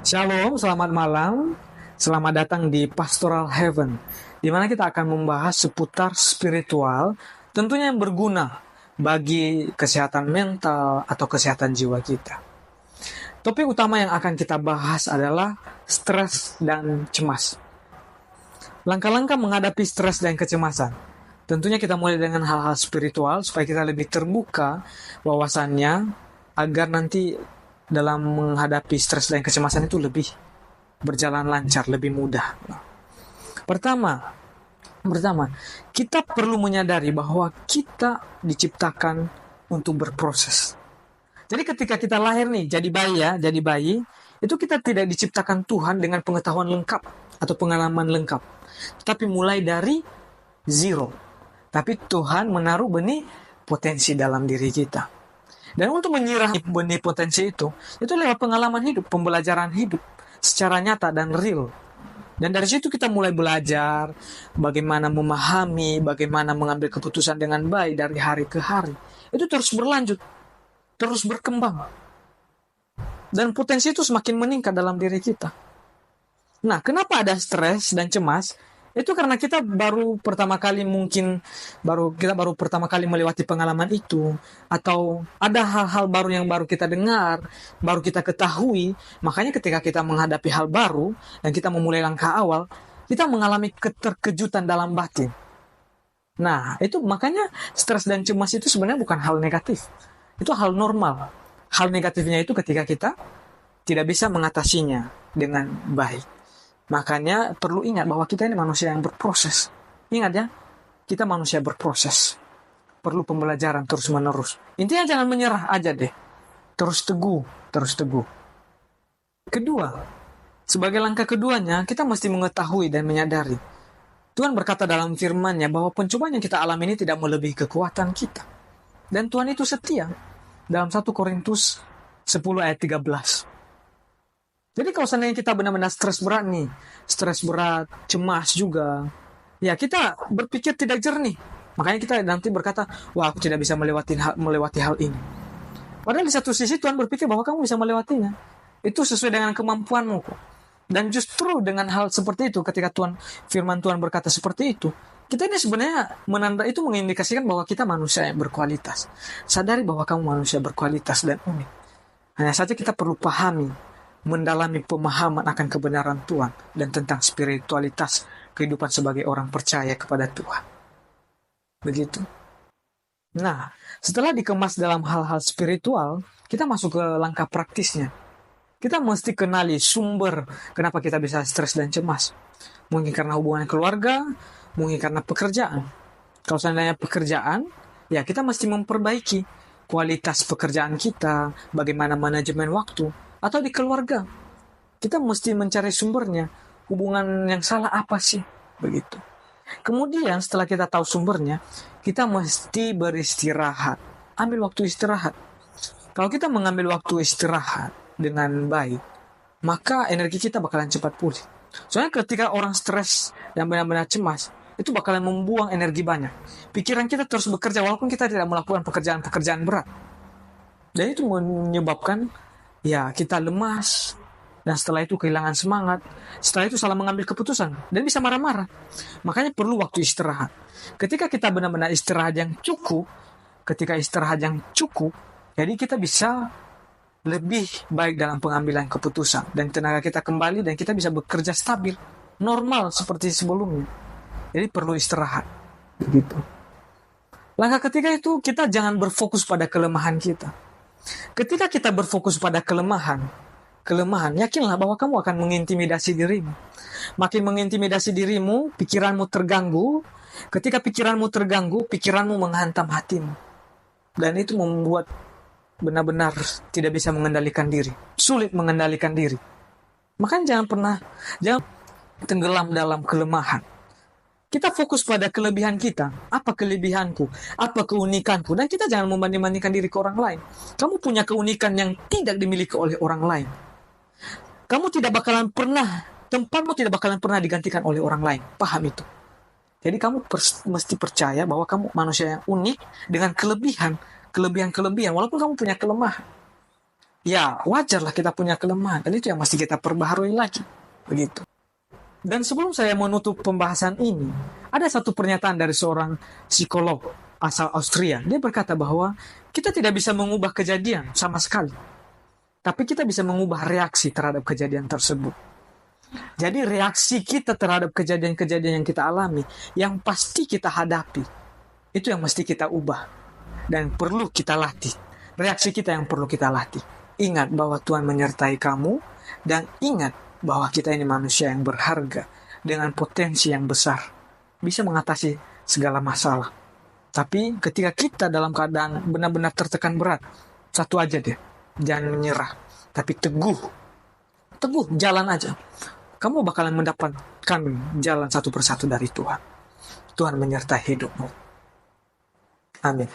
Shalom, selamat malam. Selamat datang di Pastoral Heaven, di mana kita akan membahas seputar spiritual, tentunya yang berguna bagi kesehatan mental atau kesehatan jiwa kita. Topik utama yang akan kita bahas adalah stres dan cemas. Langkah-langkah menghadapi stres dan kecemasan. Tentunya kita mulai dengan hal-hal spiritual supaya kita lebih terbuka wawasannya agar nanti dalam menghadapi stres dan kecemasan itu lebih berjalan lancar, lebih mudah. Pertama, kita perlu menyadari bahwa kita diciptakan untuk berproses. Jadi ketika kita lahir nih, jadi bayi, itu kita tidak diciptakan Tuhan dengan pengetahuan lengkap atau pengalaman lengkap. Tapi mulai dari zero. Tapi Tuhan menaruh benih potensi dalam diri kita. Dan untuk menyirah benih potensi itu lewat pengalaman hidup, pembelajaran hidup secara nyata dan real. Dan dari situ kita mulai belajar bagaimana memahami, bagaimana mengambil keputusan dengan baik dari hari ke hari. Itu terus berlanjut, terus berkembang. Dan potensi itu semakin meningkat dalam diri kita. Nah, kenapa ada stres dan cemas? Itu karena kita baru pertama kali melewati pengalaman itu, atau ada hal-hal baru yang baru kita dengar, baru kita ketahui. Makanya ketika kita menghadapi hal baru dan kita memulai langkah awal, kita mengalami keterkejutan dalam batin. Nah, itu makanya stres dan cemas itu sebenarnya bukan hal negatif. Itu hal normal. Hal negatifnya itu ketika kita tidak bisa mengatasinya dengan baik. Makanya perlu ingat bahwa kita ini manusia yang berproses. Ingat ya, kita manusia berproses. Perlu pembelajaran terus-menerus. Intinya jangan menyerah aja deh. Terus teguh. Kedua, sebagai langkah keduanya, kita mesti mengetahui dan menyadari. Tuhan berkata dalam firman-Nya bahwa pencobaan yang kita alami ini tidak melebihi kekuatan kita. Dan Tuhan itu setia. Dalam 1 Korintus 10 ayat 13. Jadi kalau seandainya kita benar-benar stres berat, cemas juga, ya kita berpikir tidak jernih. Makanya kita nanti berkata, wah aku tidak bisa melewati hal ini. Padahal di satu sisi Tuhan berpikir bahwa kamu bisa melewatinya. Itu sesuai dengan kemampuanmu. Dan justru dengan hal seperti itu, ketika firman Tuhan berkata seperti itu, kita ini sebenarnya itu mengindikasikan bahwa kita manusia yang berkualitas. Sadari bahwa kamu manusia berkualitas dan unik. Hanya saja kita perlu pahami, mendalami pemahaman akan kebenaran Tuhan dan tentang spiritualitas kehidupan sebagai orang percaya kepada Tuhan. Begitu. Nah, setelah dikemas dalam hal-hal spiritual, kita masuk ke langkah praktisnya. Kita mesti kenali sumber kenapa kita bisa stres dan cemas. Mungkin karena hubungan keluarga, mungkin karena pekerjaan. Kalau seandainya pekerjaan, ya kita mesti memperbaiki kualitas pekerjaan kita, bagaimana manajemen waktu. Atau di keluarga, kita mesti mencari sumbernya. Hubungan yang salah apa sih? Begitu. Kemudian setelah kita tahu sumbernya, kita mesti beristirahat. Ambil waktu istirahat. Kalau kita mengambil waktu istirahat dengan baik, maka energi kita bakalan cepat pulih. Soalnya ketika orang stres dan benar-benar cemas, itu bakalan membuang energi banyak. Pikiran kita terus bekerja walaupun kita tidak melakukan pekerjaan-pekerjaan berat. Dan itu menyebabkan kita lemas, dan setelah itu kehilangan semangat, setelah itu salah mengambil keputusan, dan bisa marah-marah. Makanya perlu waktu istirahat. Ketika kita benar-benar istirahat yang cukup, jadi kita bisa lebih baik dalam pengambilan keputusan, dan tenaga kita kembali, dan kita bisa bekerja stabil, normal seperti sebelumnya. Jadi perlu istirahat. Begitu. Langkah ketiga itu, kita jangan berfokus pada kelemahan kita. Ketika kita berfokus pada kelemahan, yakinlah bahwa kamu akan mengintimidasi dirimu. Makin mengintimidasi dirimu, pikiranmu terganggu. Ketika pikiranmu terganggu, pikiranmu menghantam hatimu. Dan itu membuat benar-benar tidak bisa mengendalikan diri. Sulit mengendalikan diri. Makanya jangan tenggelam dalam kelemahan. Kita fokus pada kelebihan kita. Apa kelebihanku? Apa keunikanku? Dan kita jangan membanding-bandingkan diri ke orang lain. Kamu punya keunikan yang tidak dimiliki oleh orang lain. Tempatmu tidak bakalan pernah digantikan oleh orang lain. Paham itu. Jadi kamu mesti percaya bahwa kamu manusia yang unik dengan kelebihan. Walaupun kamu punya kelemahan. Ya, wajarlah kita punya kelemahan, dan itu yang mesti kita perbaharui lagi. Begitu. Dan sebelum saya menutup pembahasan ini, ada satu pernyataan dari seorang psikolog asal Austria. Dia berkata bahwa kita tidak bisa mengubah kejadian sama sekali, tapi kita bisa mengubah reaksi terhadap kejadian tersebut. Jadi reaksi kita terhadap kejadian-kejadian yang kita alami, yang pasti kita hadapi, itu yang mesti kita ubah dan perlu kita latih. Reaksi kita yang perlu kita latih. Ingat bahwa Tuhan menyertai kamu, dan ingat bahwa kita ini manusia yang berharga dengan potensi yang besar, bisa mengatasi segala masalah. Tapi ketika kita dalam keadaan benar-benar tertekan berat, satu aja deh, jangan menyerah, tapi teguh jalan aja. Kamu bakalan mendapatkan jalan satu persatu dari Tuhan. Tuhan menyertai hidupmu. Amin.